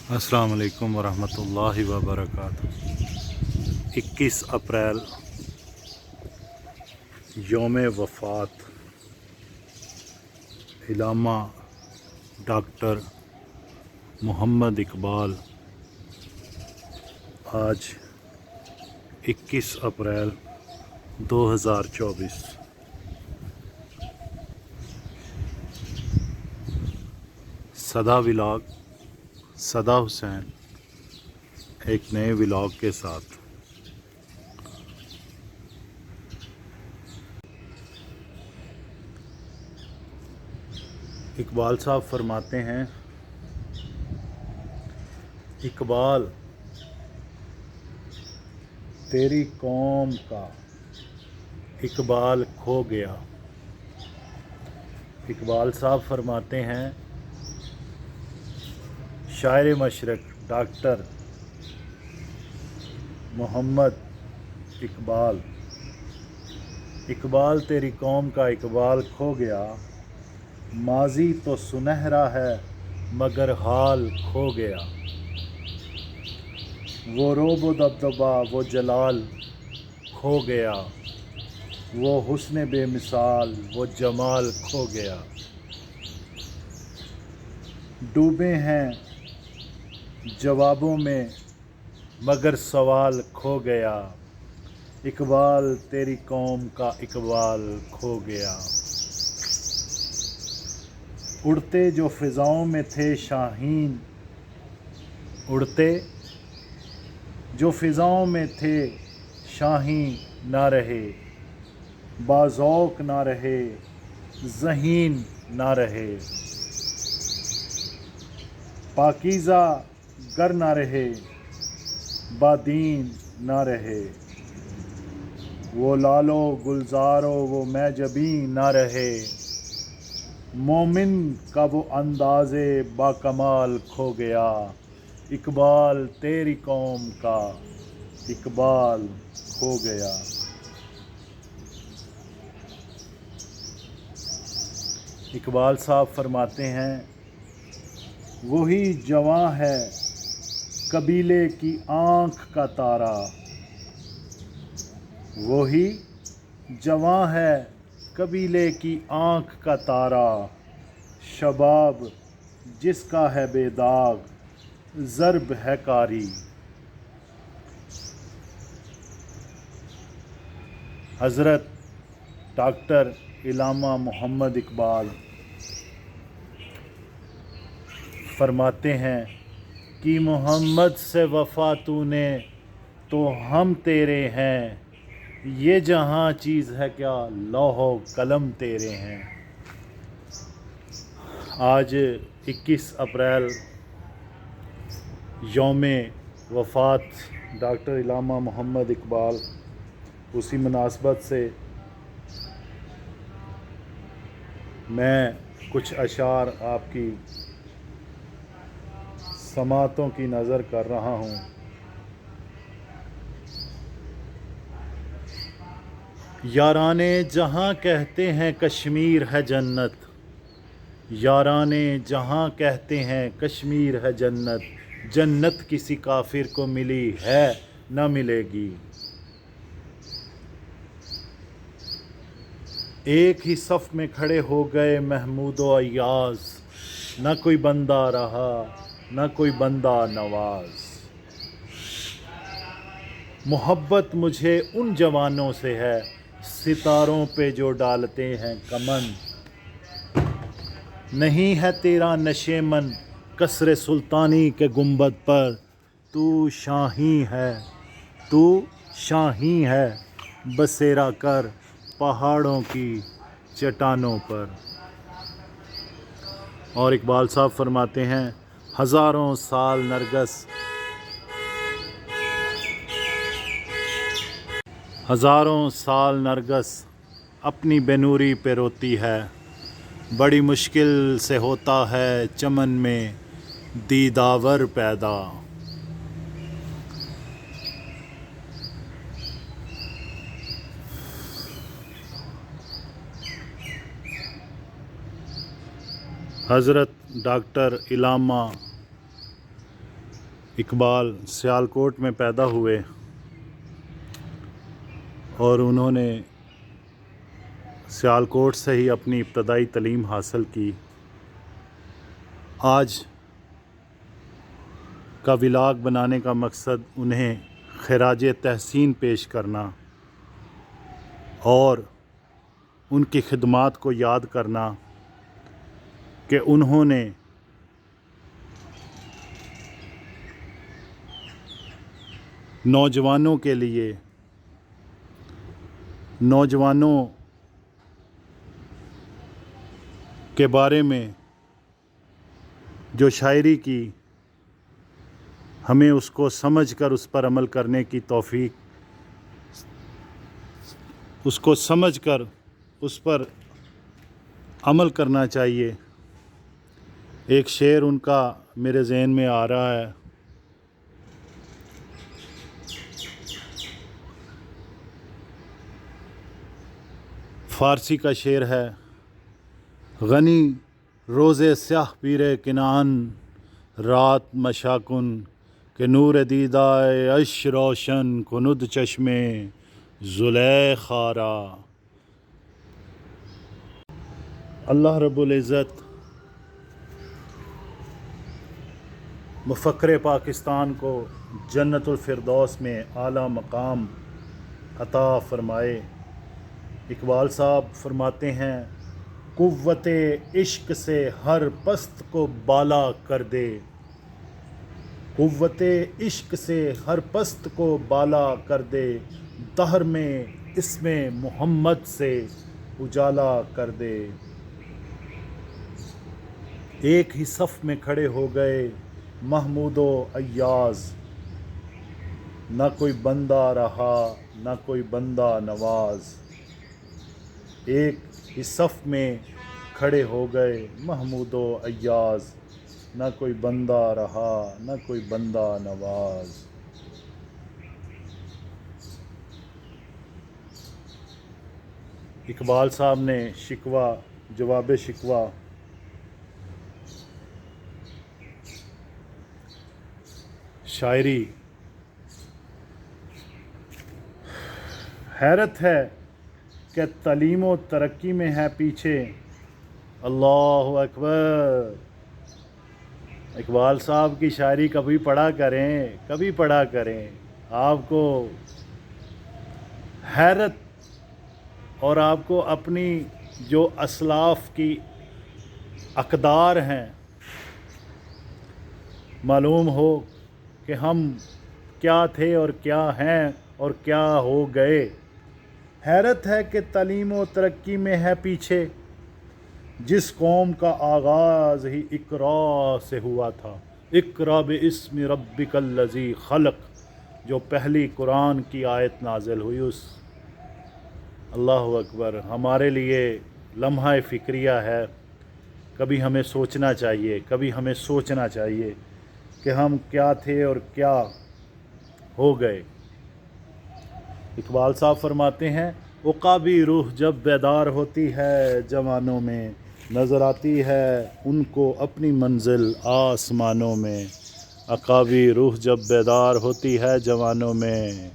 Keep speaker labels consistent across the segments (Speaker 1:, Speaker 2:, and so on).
Speaker 1: السلام علیکم ورحمۃ اللہ وبرکاتہ۔ 21 اپریل یوم وفات علامہ ڈاکٹر محمد اقبال۔ آج 21 اپریل 2024۔ صدا حسین ایک نئے ولاگ کے ساتھ۔ اقبال صاحب فرماتے ہیں، اقبال تیری قوم کا اقبال کھو گیا۔ اقبال صاحب فرماتے ہیں، شاعر مشرق ڈاکٹر محمد اقبال تیری قوم کا اقبال کھو گیا۔ ماضی تو سنہرا ہے مگر حال کھو گیا۔ وہ روب و دبدبا وہ جلال کھو گیا، وہ حسن بے مثال وہ جمال کھو گیا۔ ڈوبے ہیں جوابوں میں مگر سوال کھو گیا۔ اقبال تیری قوم کا اقبال کھو گیا۔ اڑتے جو فضاؤں میں تھے شاہین، اڑتے جو فضاؤں میں تھے شاہین نہ رہے، باذوق نہ رہے ذہین نہ رہے۔ پاکیزہ گر نہ رہے بادین نہ رہے، وہ لالو گلزارو وہ میں جبیں نہ رہے۔ مومن کا وہ انداز با کمال کھو گیا۔ اقبال تیری قوم کا اقبال کھو گیا۔ اقبال صاحب فرماتے ہیں، وہی جواں ہے قبیلے کی آنکھ کا تارا، وہی جواں ہے قبیلے کی آنکھ کا تارا۔ شباب جس کا ہے بے داغ ضرب ہے کاری۔ حضرت ڈاکٹر علامہ محمد اقبال فرماتے ہیں کہ محمد سے وفا تو نے تو ہم تیرے ہیں، یہ جہاں چیز ہے کیا لوح و قلم تیرے ہیں۔ آج 21 اپریل یوم وفات ڈاکٹر علامہ محمد اقبال، اسی مناسبت سے میں کچھ اشعار آپ کی سماعتوں کی نظر کر رہا ہوں۔ یارانے جہاں کہتے ہیں کشمیر ہے جنت، یارانے جہاں کہتے ہیں کشمیر ہے جنت، جنت کسی کافر کو ملی ہے نہ ملے گی۔ ایک ہی صف میں کھڑے ہو گئے محمود و ایاز، نہ کوئی بندہ رہا نہ کوئی بندہ نواز۔ محبت مجھے ان جوانوں سے ہے ستاروں پہ جو ڈالتے ہیں کمن۔ نہیں ہے تیرا نشیمن قصر سلطانی کے گنبد پر، تو شاہی ہے بسیرا کر پہاڑوں کی چٹانوں پر۔ اور اقبال صاحب فرماتے ہیں، ہزاروں سال نرگس اپنی بنوری پہ روتی ہے، بڑی مشکل سے ہوتا ہے چمن میں دیداور پیدا۔ حضرت ڈاکٹر علامہ اقبال سیالکوٹ میں پیدا ہوئے اور انہوں نے سیالکوٹ سے ہی اپنی ابتدائی تعلیم حاصل کی۔ آج کا ولاگ بنانے کا مقصد انہیں خراج تحسین پیش کرنا اور ان کی خدمات کو یاد کرنا کہ انہوں نے نوجوانوں کے لیے، نوجوانوں کے بارے میں جو شاعری کی، ہمیں اس کو سمجھ کر اس پر عمل کرنے کی توفیق، اس کو سمجھ کر اس پر عمل کرنا چاہیے۔ ایک شعر ان کا میرے ذہن میں آ رہا ہے، فارسی کا شعر ہے: غنی روز سیاہ پیر کنعان، رات مشاکن کہ نور دیدائے عش روشن کند چشم زلیخا را۔ اللہ رب العزت مفکر پاکستان کو جنت الفردوس میں اعلیٰ مقام عطا فرمائے۔ اقبال صاحب فرماتے ہیں: قوت عشق سے ہر پست کو بالا کر دے، قوت عشق سے ہر پست کو بالا کر دے، دہر میں اسم محمد سے اجالا کر دے۔ ایک ہی صف میں کھڑے ہو گئے محمود و ایاز، نہ کوئی بندہ رہا نہ کوئی بندہ نواز۔ ایک ہی صف میں کھڑے ہو گئے محمود و ایاز، نہ کوئی بندہ رہا نہ کوئی بندہ نواز۔ اقبال صاحب نے شکوہ، جواب شکوہ، شاعری: حیرت ہے کہ تعلیم و ترقی میں ہے پیچھے، اللہ اکبر۔ اقبال صاحب کی شاعری کبھی پڑھا کریں، کبھی پڑھا کریں، آپ کو حیرت اور آپ کو اپنی جو اسلاف کی اقدار ہیں معلوم ہو کہ ہم کیا تھے اور کیا ہیں اور کیا ہو گئے۔ حیرت ہے کہ تعلیم و ترقی میں ہے پیچھے، جس قوم کا آغاز ہی اقرا سے ہوا تھا، اقرا باسم ربک الذی خلق، جو پہلی قرآن کی آیت نازل ہوئی اس۔ اللہ اکبر۔ ہمارے لیے لمحہ فکریہ ہے، کبھی ہمیں سوچنا چاہیے، کبھی ہمیں سوچنا چاہیے کہ ہم کیا تھے اور کیا ہو گئے۔ اقبال صاحب فرماتے ہیں: عقابی روح جب بیدار ہوتی ہے جوانوں میں، نظر آتی ہے ان کو اپنی منزل آسمانوں میں۔ عقابی روح جب بیدار ہوتی ہے جوانوں میں،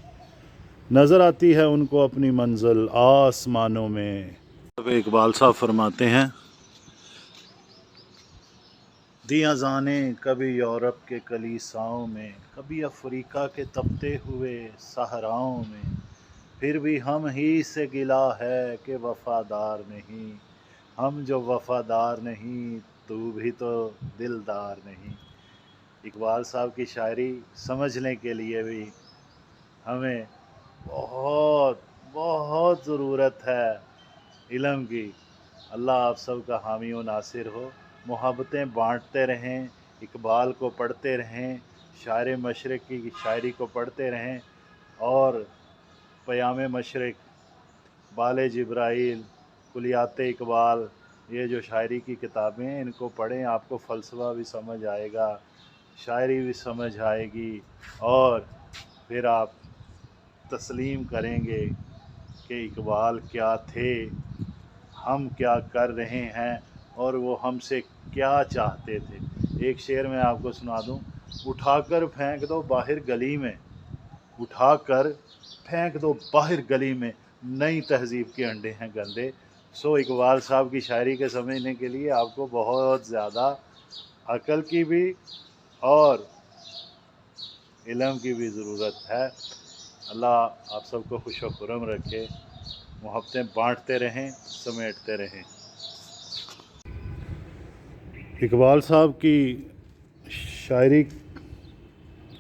Speaker 1: نظر آتی ہے ان کو اپنی منزل آسمانوں میں۔ اقبال صاحب فرماتے ہیں: دی اذانیں کبھی یورپ کے کلیساؤں میں، کبھی افریقہ کے تپتے ہوئے صحراؤں میں، پھر بھی ہم ہی سے گلہ ہے کہ وفادار نہیں، ہم جو وفادار نہیں تو بھی تو دلدار نہیں۔ اقبال صاحب کی شاعری سمجھنے کے لیے بھی ہمیں بہت بہت ضرورت ہے علم کی۔ اللہ آپ سب کا حامی و ناصر ہو۔ محبتیں بانٹتے رہیں، اقبال کو پڑھتے رہیں، شاعر مشرق کی شاعری کو پڑھتے رہیں، اور پیام مشرق، بال جبرائیل، کلیات اقبال، یہ جو شاعری کی کتابیں ہیں ان کو پڑھیں، آپ کو فلسفہ بھی سمجھ آئے گا، شاعری بھی سمجھ آئے گی، اور پھر آپ تسلیم کریں گے کہ اقبال کیا تھے، ہم کیا کر رہے ہیں، اور وہ ہم سے کیا چاہتے تھے۔ ایک شعر میں آپ کو سنا دوں: اٹھا کر پھینک دو باہر گلی میں، اٹھا کر پھینک دو باہر گلی میں، نئی تہذیب کے انڈے ہیں گندے۔ سو اقبال صاحب کی شاعری کے سمجھنے کے لیے آپ کو بہت زیادہ عقل کی بھی اور علم کی بھی ضرورت ہے۔ اللہ آپ سب کو خوش و خرم رکھے، محبتیں بانٹتے رہیں، سمیٹتے رہیں۔ اقبال صاحب کی شاعری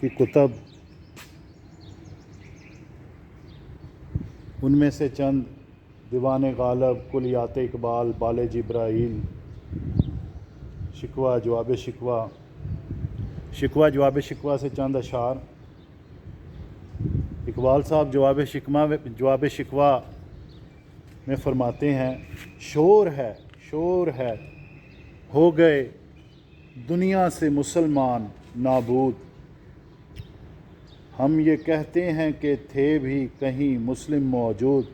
Speaker 1: کی کتب، ان میں سے چند: دیوان غالب، کلیات اقبال، بال جبرائیل، شکوہ جواب شکوہ، شکوہ جواب شکوہ سے چند اشعار۔ اقبال صاحب جواب شکوہ میں فرماتے ہیں: شور ہے ہو گئے دنیا سے مسلمان نابود، ہم یہ کہتے ہیں کہ تھے بھی کہیں مسلم موجود،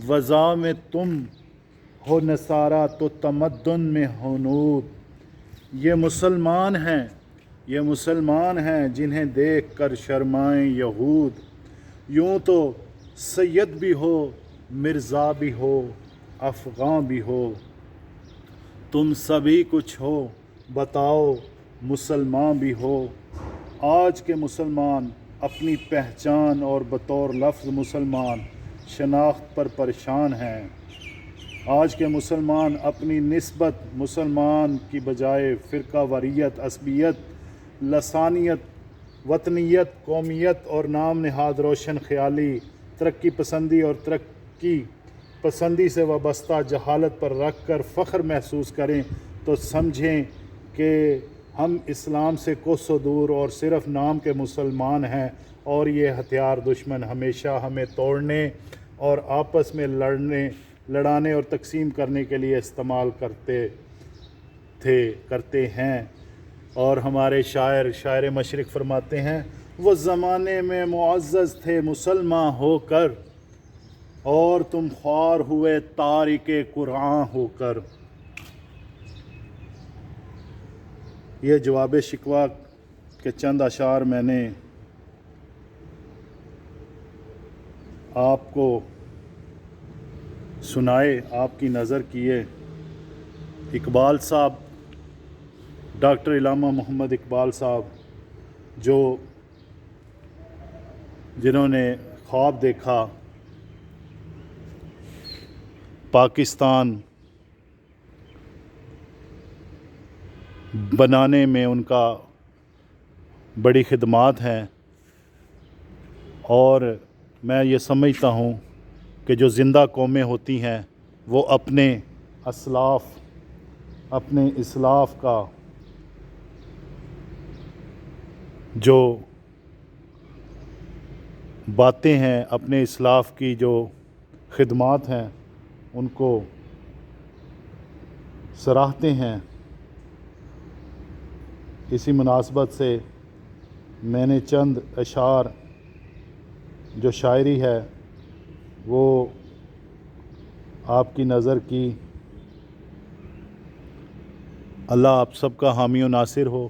Speaker 1: وضع میں تم ہو نصارہ تو تمدن میں ہنود، یہ مسلمان ہیں جنہیں دیکھ کر شرمائیں یہود، یوں تو سید بھی ہو مرزا بھی ہو افغاں بھی ہو، تم سبھی کچھ ہو بتاؤ مسلمان بھی ہو، آج کے مسلمان اپنی پہچان اور بطور لفظ مسلمان شناخت پر پریشان ہیں، آج کے مسلمان اپنی نسبت مسلمان کی بجائے فرقہ واریت، عصبیت، لسانیت، وطنیت، قومیت اور نام نہاد روشن خیالی، ترقی پسندی اور ترقی پسندی سے وابستہ جہالت پر رکھ کر فخر محسوس کریں تو سمجھیں کہ ہم اسلام سے کوسوں دور اور صرف نام کے مسلمان ہیں، اور یہ ہتھیار دشمن ہمیشہ ہمیں توڑنے اور آپس میں لڑانے اور تقسیم کرنے کے لیے استعمال کرتے ہیں۔ اور ہمارے شاعر مشرق فرماتے ہیں: وہ زمانے میں معزز تھے مسلمان ہو کر، اور تم خوار ہوئے تارک قرآن ہو کر۔ یہ جواب شکوہ کے چند اشعار میں نے آپ کو سنائے، آپ کی نظر کیے۔ اقبال صاحب، ڈاکٹر علامہ محمد اقبال صاحب، جنہوں نے خواب دیکھا پاکستان بنانے میں، ان کا بڑی خدمات ہیں، اور میں یہ سمجھتا ہوں کہ جو زندہ قومیں ہوتی ہیں وہ اپنے اسلاف کا جو باتیں ہیں، اپنے اسلاف کی جو خدمات ہیں، ان کو سراہتے ہیں۔ اسی مناسبت سے میں نے چند اشعار جو شاعری ہے وہ آپ کی نظر کی۔ اللہ آپ سب کا حامی و ناصر ہو۔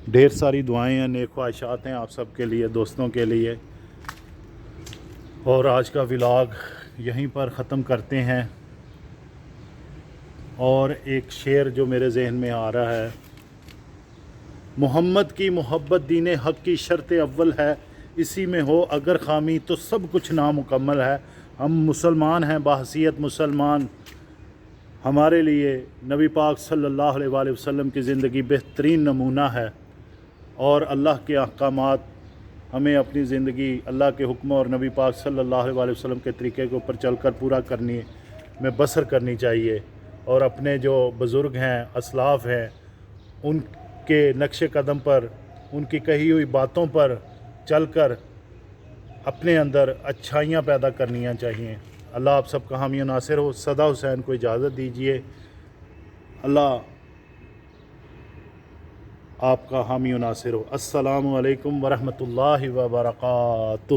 Speaker 1: ڈھیر ساری دعائیں ہیں، نیک خواہشات ہیں آپ سب کے لیے، دوستوں کے لیے۔ اور آج کا ولاگ یہیں پر ختم کرتے ہیں۔ اور ایک شعر جو میرے ذہن میں آ رہا ہے: محمد کی محبت دین حق کی شرط اول ہے، اسی میں ہو اگر خامی تو سب کچھ نامکمل ہے۔ ہم مسلمان ہیں، بحیثیت مسلمان ہمارے لیے نبی پاک صلی اللہ علیہ وآلہ وسلم کی زندگی بہترین نمونہ ہے، اور اللہ کے احکامات ہمیں اپنی زندگی اللہ کے حکم اور نبی پاک صلی اللہ علیہ وآلہ وسلم کے طریقے کے اوپر چل کر پورا کرنے میں بسر کرنی چاہیے، اور اپنے جو بزرگ ہیں، اسلاف ہیں، ان کے نقش قدم پر، ان کی کہی ہوئی باتوں پر چل کر اپنے اندر اچھائیاں پیدا کرنیاں چاہیے۔ اللہ آپ سب کا حامی و ناصر ہو۔ صدا حسین کو اجازت دیجیے۔ اللہ آپ کا حامی و ناصر ہو۔ السلام علیکم ورحمۃ اللہ وبرکاتہ۔